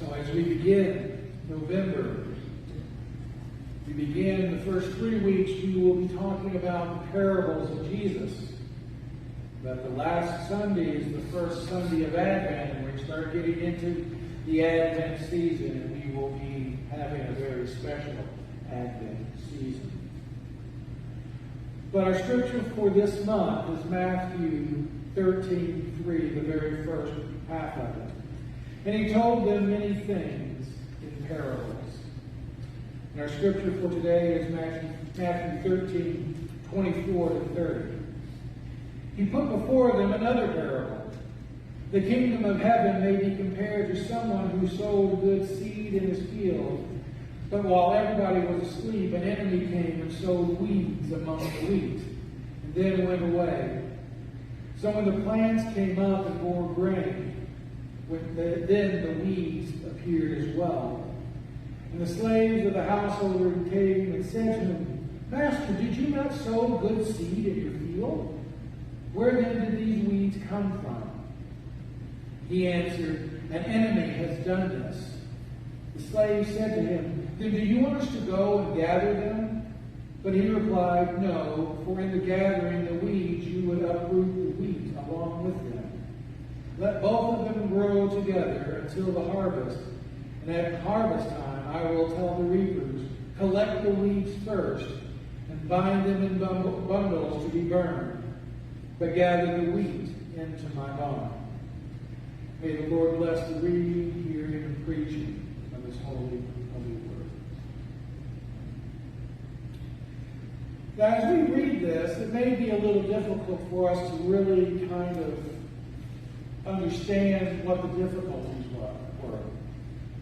So as we begin November, we begin the first 3 weeks, we will be talking about the parables of Jesus. But the last Sunday is the first Sunday of Advent, and we start getting into the Advent season, and we will be having a very special Advent season. But our scripture for this month is Matthew 13:3, the very first half of it. And he told them many things in parables. And our scripture for today is Matthew 13:24 to 30. He put before them another parable. The kingdom of heaven may be compared to someone who sowed good seed in his field. But while everybody was asleep, an enemy came and sowed weeds among the wheat, and then went away. So when the plants came up and bore grain, then the weeds appeared as well. And the slaves of the householder came and said to him, Master, did you not sow good seed in your field? Where then did these weeds come from? He answered, An enemy has done this. The slave said to him, Then do you want us to go and gather them? But he replied, No, for in the gathering the weeds you would uproot the wheat along with them. Let both of them grow together until the harvest. And at harvest time I will tell the reapers, Collect the weeds first, and bind them in bundles to be burned, but gather the wheat into my barn. May the Lord bless the reading, hearing, and preaching of his holy word. Now, as we read this, it may be a little difficult for us to really kind of understand what the difficulties were.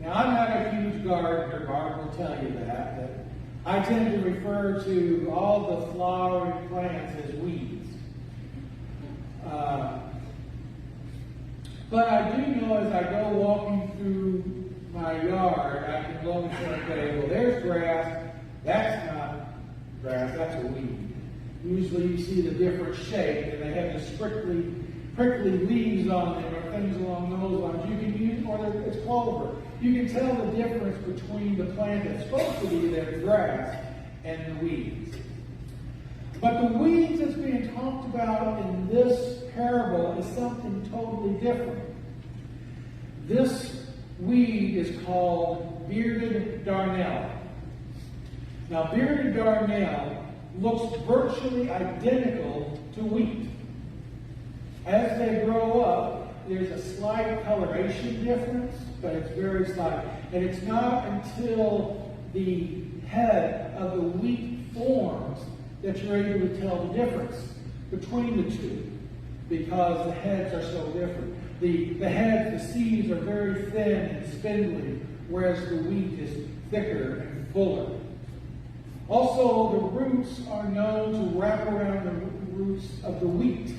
Now, I'm not a huge gardener. Barb will tell you that. But I tend to refer to all the flowering plants as weeds. But I do know as I go walking through my yard, I can look and say, okay, well, there's grass. That's not grass, that's a weed. Usually you see the different shape, and they have the prickly leaves on them, or things along those lines. You can use, or it's clover. You can tell the difference between the plant that's supposed to be there, grass, and the weeds. But the weeds that's being talked about in this parable is something totally different. This weed is called bearded darnel. Now, bearded darnel looks virtually identical to wheat. As they grow up, there's a slight coloration difference, but it's very slight. And it's not until the head of the wheat forms that you're able to tell the difference between the two, because the heads are so different. The heads, the seeds are very thin and spindly, whereas the wheat is thicker and fuller. Also, the roots are known to wrap around the roots of the wheat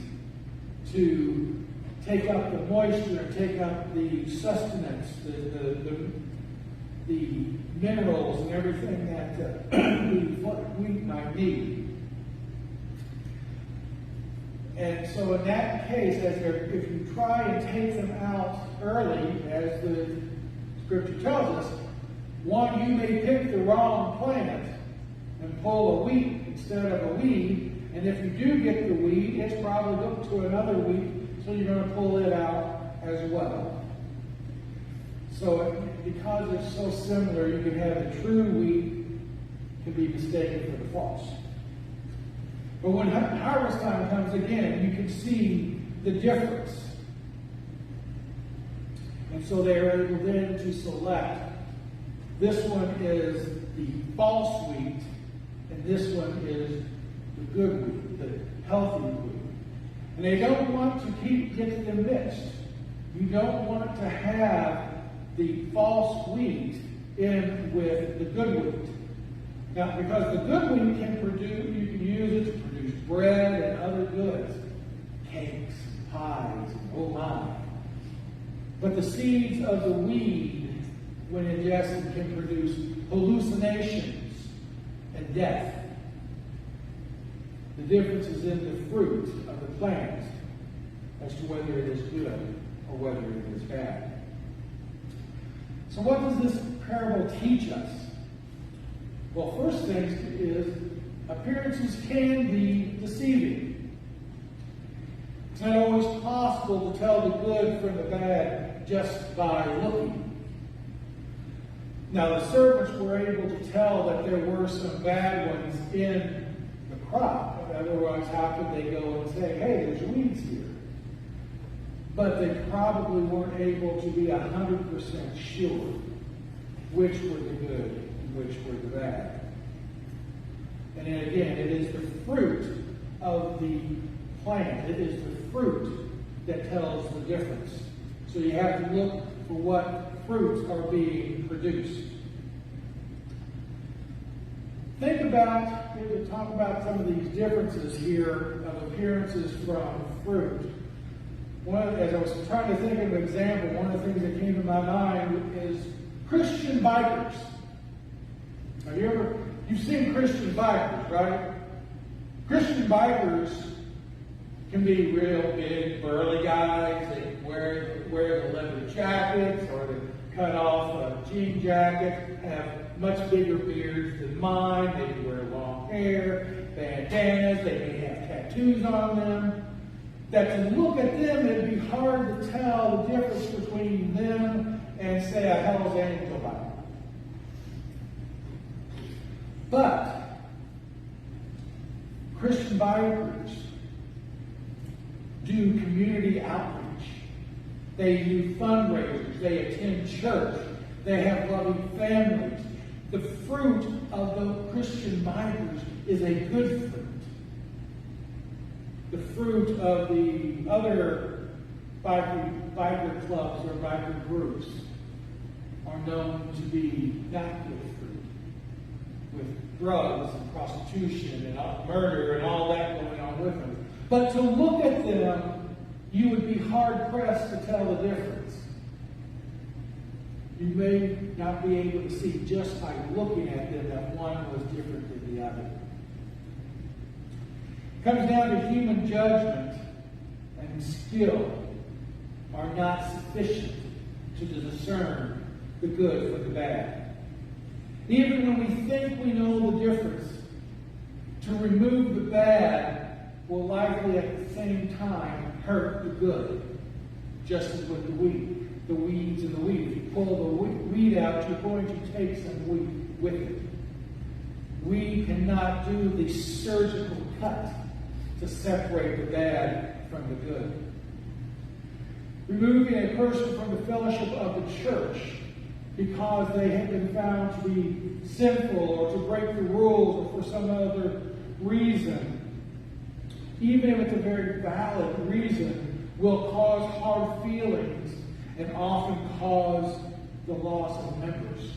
to take up the moisture and take up the sustenance, the minerals and everything that the wheat might need. And so in that case, if you try and take them out early, as the scripture tells us, one, you may pick the wrong plant and pull a wheat instead of a weed. And if you do get the weed, it's probably hooked to another weed, so you're going to pull it out as well. So because it's so similar, you can have the true wheat can be mistaken for the false. But when harvest time comes again, you can see the difference. And so they are able then to select. This one is the false wheat, and this one is the good wheat, the healthy wheat. And they don't want to get them mixed. You don't want to have the false wheat in with the good wheat. Now, because the good wheat can produce, you can use it to produce bread and other goods, cakes, pies, and oh my. But the seeds of the weed, when ingested, can produce hallucinations and death. The difference is in the fruit of the plant as to whether it is good or whether it is bad. So what does this parable teach us? Well, first thing is appearances can be deceiving. It's not always possible to tell the good from the bad just by looking. Now, the servants were able to tell that there were some bad ones in the crop. Otherwise, how could they go and say, hey, there's weeds here? But they probably weren't able to be 100% sure which were the good and which were the bad. And then again, it is the fruit of the plant. It is the fruit that tells the difference. So you have to look for what fruits are being produced. Think about, to talk about some of these differences here of appearances from fruit. As I was trying to think of an example, one of the things that came to my mind is Christian bikers. Have you've seen Christian bikers, right? Christian bikers can be real big, burly guys. They wear the leather jackets or the cut off jean jacket, have much bigger beards than mine. They wear long hair, bandanas, they may have tattoos on them. That to look at them, it'd be hard to tell the difference between them and, say, a Hell's Angel biker. But Christian bikers do community outreach. They do fundraisers. They attend church. They have loving families. The fruit of the Christian bikers is a good fruit. The fruit of the other biker clubs or biker groups are known to be not good fruit, with drugs and prostitution and murder and all that going on with them. But to look at them, you would be hard-pressed to tell the difference. You may not be able to see just by looking at them that one was different than the other. It comes down to human judgment and skill are not sufficient to discern the good from the bad. Even when we think we know the difference, to remove the bad will likely at the same time hurt the good, just as with the weeds and the wheat. If you pull the weed out, you're going to take some wheat with it. We cannot do the surgical cut to separate the bad from the good. Removing a person from the fellowship of the church because they have been found to be sinful or to break the rules or for some other reason, even if it's a very valid reason, will cause hard feelings and often cause the loss of members.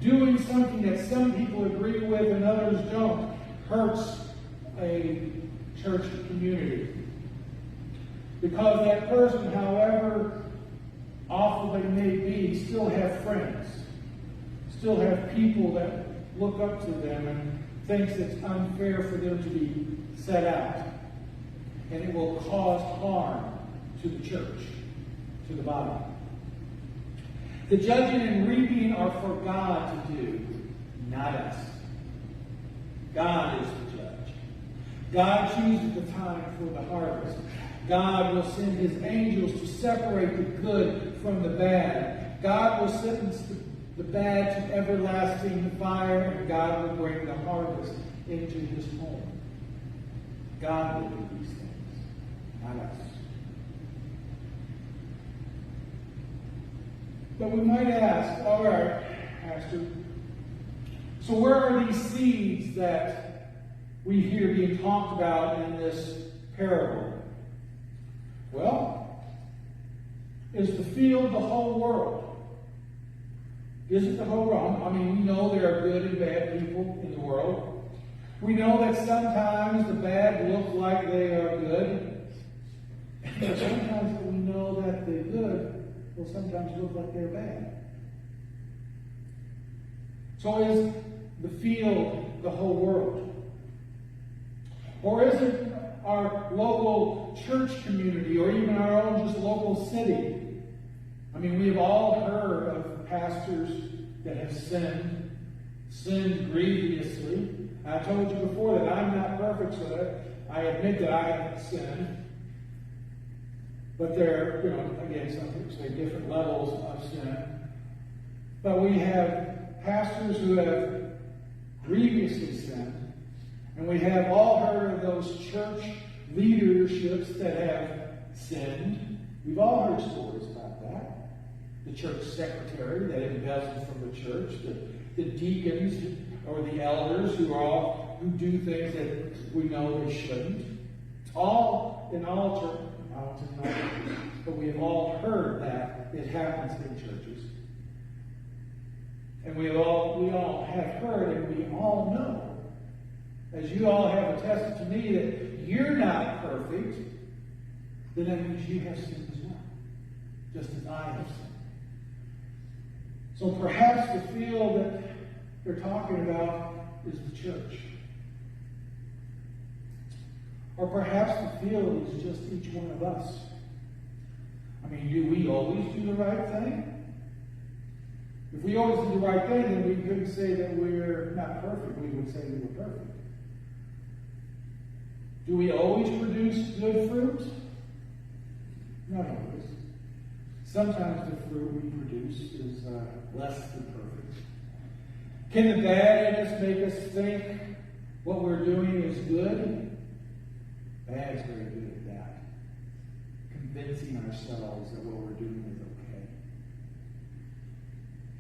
Doing something that some people agree with and others don't hurts a church community. Because that person, however awful they may be, still have friends, still have people that look up to them and thinks it's unfair for them to be set out. And it will cause harm to the church, to the body. The judging and reaping are for God to do, not us. God is the judge. God chooses the time for the harvest. God will send his angels to separate the good from the bad. God will sentence the bad to everlasting fire, and God will bring the harvest into his home. God will do these things, not us. But we might ask, all right, Pastor, so where are these seeds that we hear being talked about in this parable? Well, is the field the whole world? Is it the whole world? I mean, we know there are good and bad people in the world. We know that sometimes the bad look like they are good. But sometimes we know that the good will sometimes look like they're bad. So is the field the whole world? Or is it our local church community or even our own just local city? I mean, we've all heard of pastors that have sinned grievously. I told you before that I'm not perfect, so I admit that I haven't sinned. But there are, again, some people say different levels of sin. But we have pastors who have grievously sinned. And we have all heard of those church leaderships that have sinned. We've all heard stories about that. The church secretary that embezzled from the church, the deacons or the elders who do things that we know they shouldn't. It's all in all churches. But we have all heard that it happens in churches. And we all have heard and we all know, as you all have attested to me, that you're not perfect, then that means you have sinned as well, just as I have sinned. So perhaps the field that they're talking about is the church. Or perhaps the field is just each one of us. I mean, do we always do the right thing? If we always do the right thing, then we couldn't say that we're not perfect. We would say we were perfect. Do we always produce good fruit? Not always. Sometimes the fruit we produce is less than perfect. Can the bad in us make us think what we're doing is good? Bad's very good at that. Convincing ourselves that what we're doing is okay.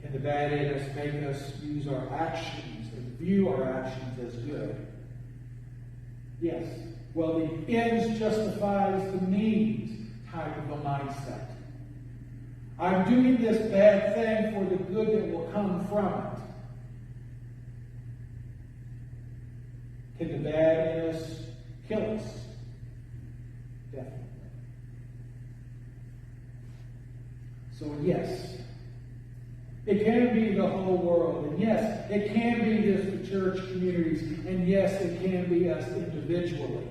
Can the bad in us make us use our actions and view our actions as good? Yes. Well, the ends justifies the means type of a mindset. I'm doing this bad thing for the good that will come from it. Can the bad in us kill us? Definitely. So yes, it can be the whole world. And yes, it can be just the church communities. And yes, it can be us individually.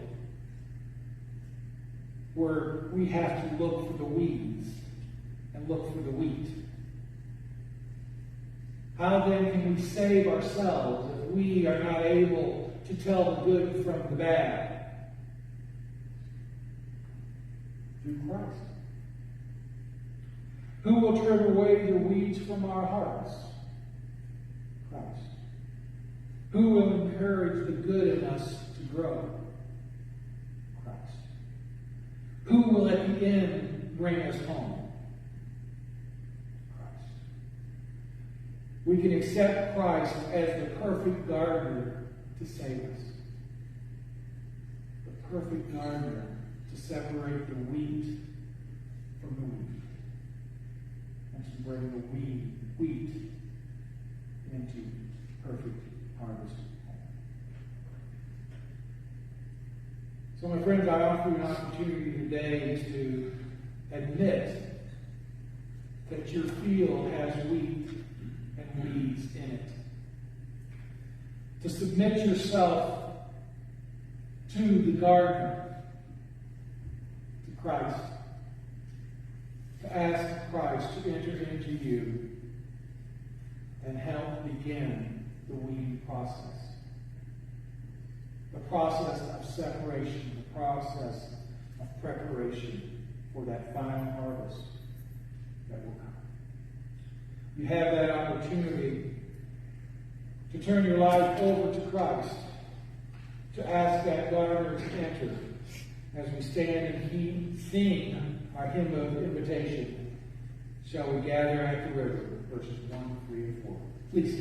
Where we have to look for the weeds and look for the wheat. How then can we save ourselves if we are not able to tell the good from the bad? Through Christ. Who will trim away the weeds from our hearts? Christ. Who will encourage the good in us to grow? Christ. Who will at the end bring us home? Christ. We can accept Christ as the perfect gardener to save us. The perfect gardener to separate the wheat from the wheat. And to bring the wheat into perfect harvest. So my friends, I offer you an opportunity today to admit that your field has wheat and weeds in it. To submit yourself to the gardener, to Christ. To ask Christ to enter into you and help begin the weeding process. The process of separation, the process of preparation for that final harvest that will come. You have that opportunity to turn your life over to Christ, to ask that gardener to enter as we stand and sing our hymn of invitation. Shall we gather at the river, verses 1, 3, and 4. Please sing.